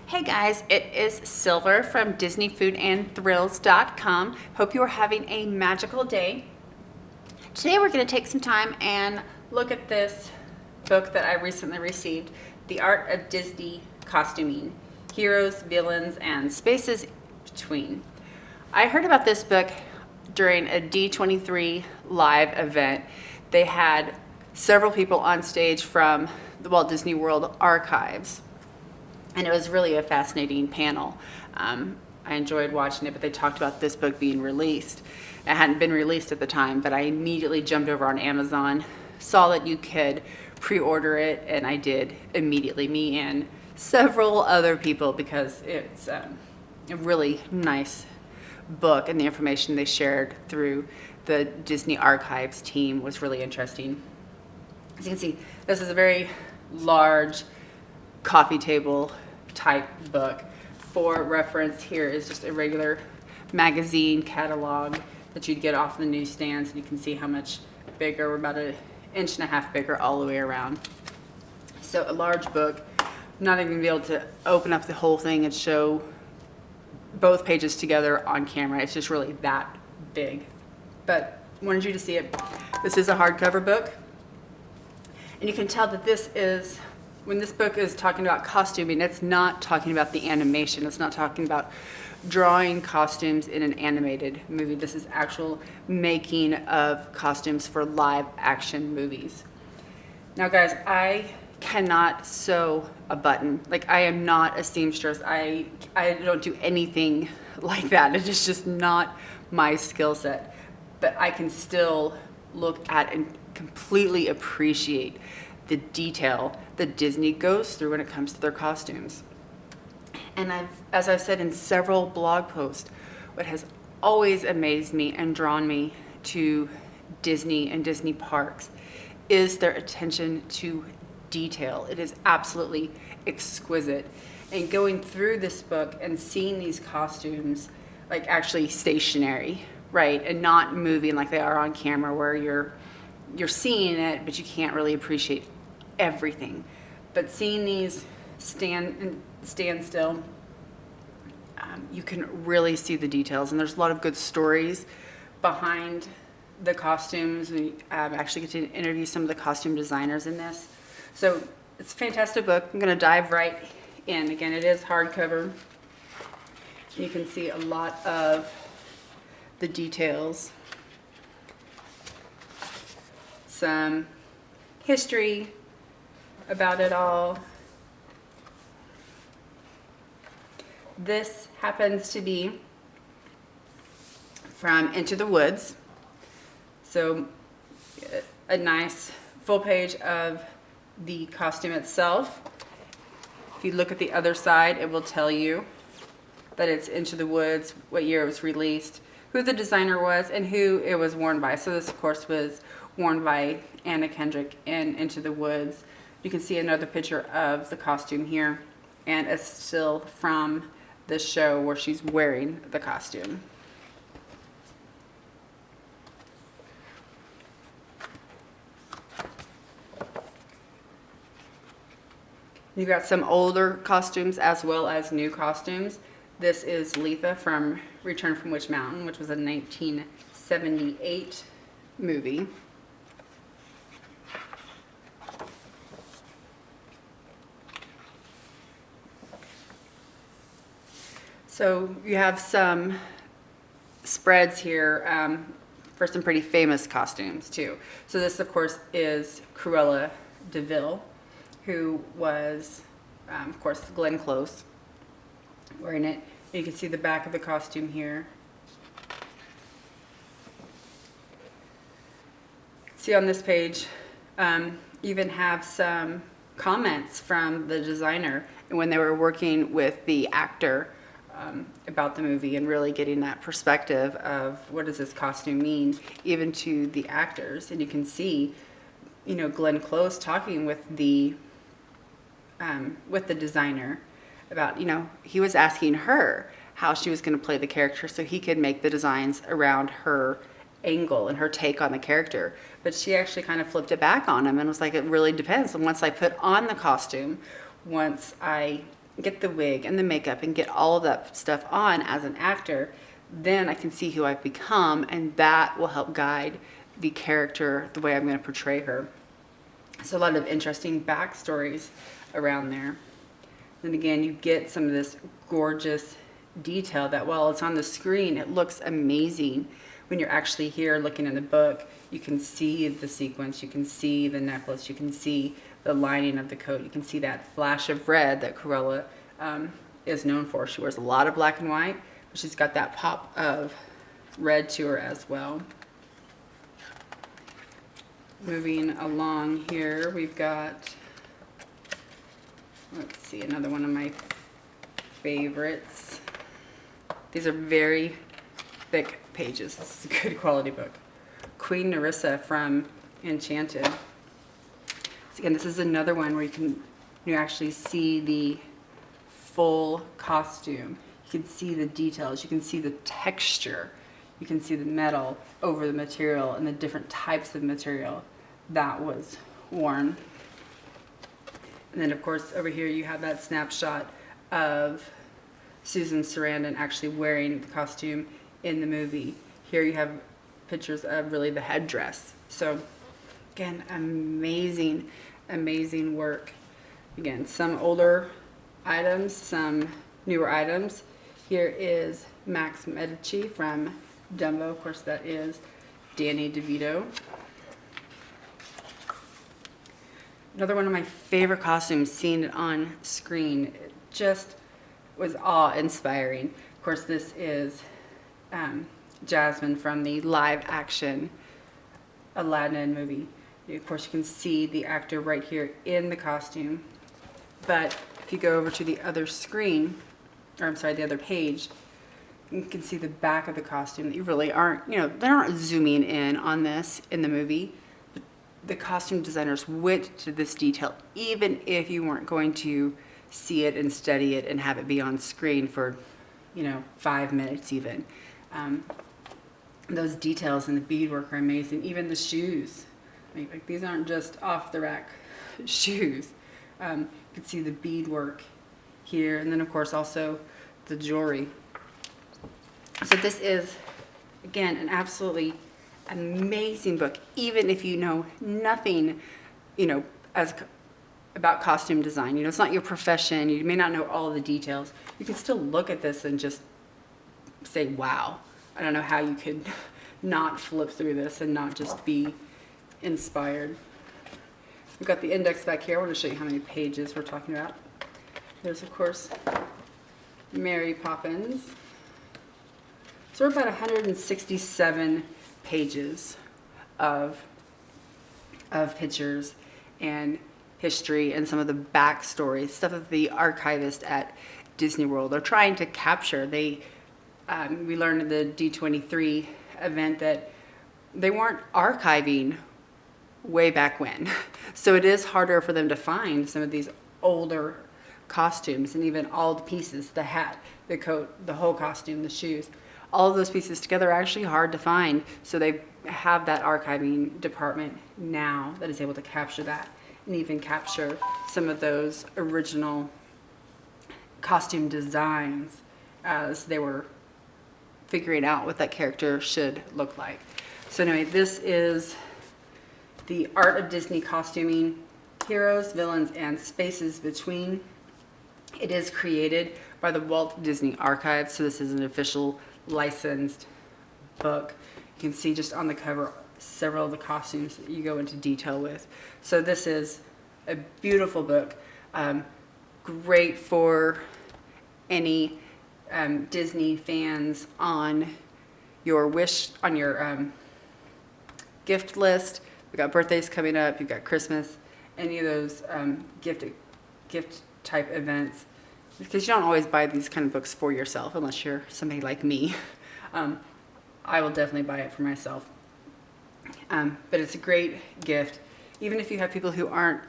Hey guys, it is Silver from DisneyFoodAndThrills.com. Hope you are having a magical day. Today we're going to take some time and look at this book that I recently received, The Art of Disney Costuming, Heroes, Villains, and Spaces Between. I heard about this book during a D23 live event. They had several people on stage from the Walt Disney World archives. And it was really a fascinating panel. I enjoyed watching it, but they talked about this book being released. It hadn't been released at the time, but I immediately jumped over on Amazon, saw that you could pre-order it, and I did immediately, me and several other people, because it's a really nice book, and the information they shared through the Disney Archives team was really interesting. As you can see, this is a very large coffee table type book. For reference, here is just a regular magazine catalog that you'd get off the newsstands, and you can see how much bigger. We're about an inch and a half bigger all the way around. So a large book. I'm not even gonna be able to open up the whole thing and show both pages together on camera. It's just really that big. But wanted you to see it. This is a hardcover book, and you can tell that this is, when this book is talking about costuming, it's not talking about the animation. It's not talking about drawing costumes in an animated movie. This is actual making of costumes for live action movies. Now guys, I cannot sew a button. Like, I am not a seamstress. I don't do anything like that. It is just not my skill set. But I can still look at and completely appreciate the detail that Disney goes through when it comes to their costumes. And as I've said in several blog posts, what has always amazed me and drawn me to Disney and Disney parks is their attention to detail. It is absolutely exquisite. And going through this book and seeing these costumes like actually stationary, right, and not moving like they are on camera, where you're seeing it, but you can't really appreciate everything. But seeing these stand still, you can really see the details, and there's a lot of good stories behind the costumes. We actually get to interview some of the costume designers in this. So it's a fantastic book. I'm going to dive right in. Again, it is hardcover. You can see a lot of the details. Some history about it all. This happens to be from Into the Woods. So a nice full page of the costume itself. If you look at the other side, it will tell you that it's Into the Woods, what year it was released, who the designer was, and who it was worn by. So this, of course, was worn by Anna Kendrick in Into the Woods. You can see another picture of the costume here, and it's still from the show where she's wearing the costume. You've got some older costumes as well as new costumes. This is Letha from Return from Witch Mountain, which was a 1978 movie. So you have some spreads here for some pretty famous costumes too. So this, of course, is Cruella de Vil, who was, of course, Glenn Close wearing it. You can see the back of the costume here. See on this page, even have some comments from the designer and when they were working with the actor about the movie, and really getting that perspective of what does this costume mean, even to the actors. And you can see, you know, Glenn Close talking with the designer about, you know, he was asking her how she was going to play the character so he could make the designs around her angle and her take on the character. But she actually kind of flipped it back on him and was like, it really depends. And once I put on the costume, once I get the wig and the makeup and get all of that stuff on as an actor, then I can see who I've become, and that will help guide the character, the way I'm going to portray her. So a lot of interesting backstories around there. And again, you get some of this gorgeous detail that while it's on the screen, it looks amazing. When you're actually here looking in the book, you can see the sequins, you can see the necklace, you can see the lining of the coat, you can see that flash of red that Cruella is known for. She wears a lot of black and white, but she's got that pop of red to her as well. Moving along here, we've got, let's see, another one of my favorites. These are very thick pages. This is a good quality book. Queen Nerissa from Enchanted. So again, this is another one where you actually see the full costume. You can see the details. You can see the texture. You can see the metal over the material and the different types of material that was worn. And then, of course, over here you have that snapshot of Susan Sarandon actually wearing the costume in the movie. Here you have pictures of really the headdress. So, again, amazing, amazing work. Again, some older items, some newer items. Here is Max Medici from Dumbo. Of course, that is Danny DeVito. Another one of my favorite costumes, seeing it on screen, it just was awe-inspiring. Of course, this is Jasmine from the live-action Aladdin movie. Of course, you can see the actor right here in the costume. But if you go over to the other screen, or I'm sorry, the other page, you can see the back of the costume. You really aren't, they aren't zooming in on this in the movie. But the costume designers went to this detail, even if you weren't going to see it and study it and have it be on screen for, 5 minutes even. Those details and the beadwork are amazing. Even the shoes. Like these aren't just off the rack shoes. You can see the beadwork here, and then of course also the jewelry. So this is, again, an absolutely amazing book. Even if you know nothing, about costume design, it's not your profession. You may not know all of the details. You can still look at this and just say, wow. I don't know how you could not flip through this and not just be inspired. We've got the index back here. I want to show you how many pages we're talking about. There's, of course, Mary Poppins. So we're about 167 pages of pictures and history and some of the backstory, stuff that the archivists at Disney World are trying to capture. We learned at the D23 event that they weren't archiving way back when. So it is harder for them to find some of these older costumes and even all the pieces, the hat, the coat, the whole costume, the shoes. All of those pieces together are actually hard to find. So they have that archiving department now that is able to capture that and even capture some of those original costume designs as they were figuring out what that character should look like. So anyway, this is The Art of Disney Costuming, Heroes, Villains, and Spaces Between. It is created by the Walt Disney Archives, so this is an official licensed book. You can see just on the cover several of the costumes that you go into detail with. So this is a beautiful book, great for any Disney fans on your gift list. We've got birthdays coming up, you've got Christmas, any of those gift type events, because you don't always buy these kind of books for yourself unless you're somebody like me. I will definitely buy it for myself. But it's a great gift, even if you have people who aren't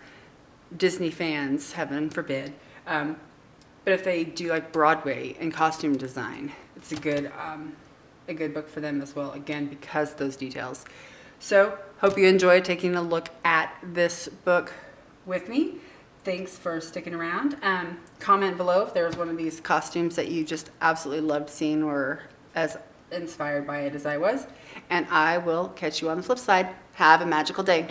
Disney fans, heaven forbid. But if they do like Broadway and costume design, it's a good book for them as well, again, because of those details. So, hope you enjoyed taking a look at this book with me. Thanks for sticking around. comment below if there was one of these costumes that you just absolutely loved seeing or as inspired by it as I was. And I will catch you on the flip side. Have a magical day.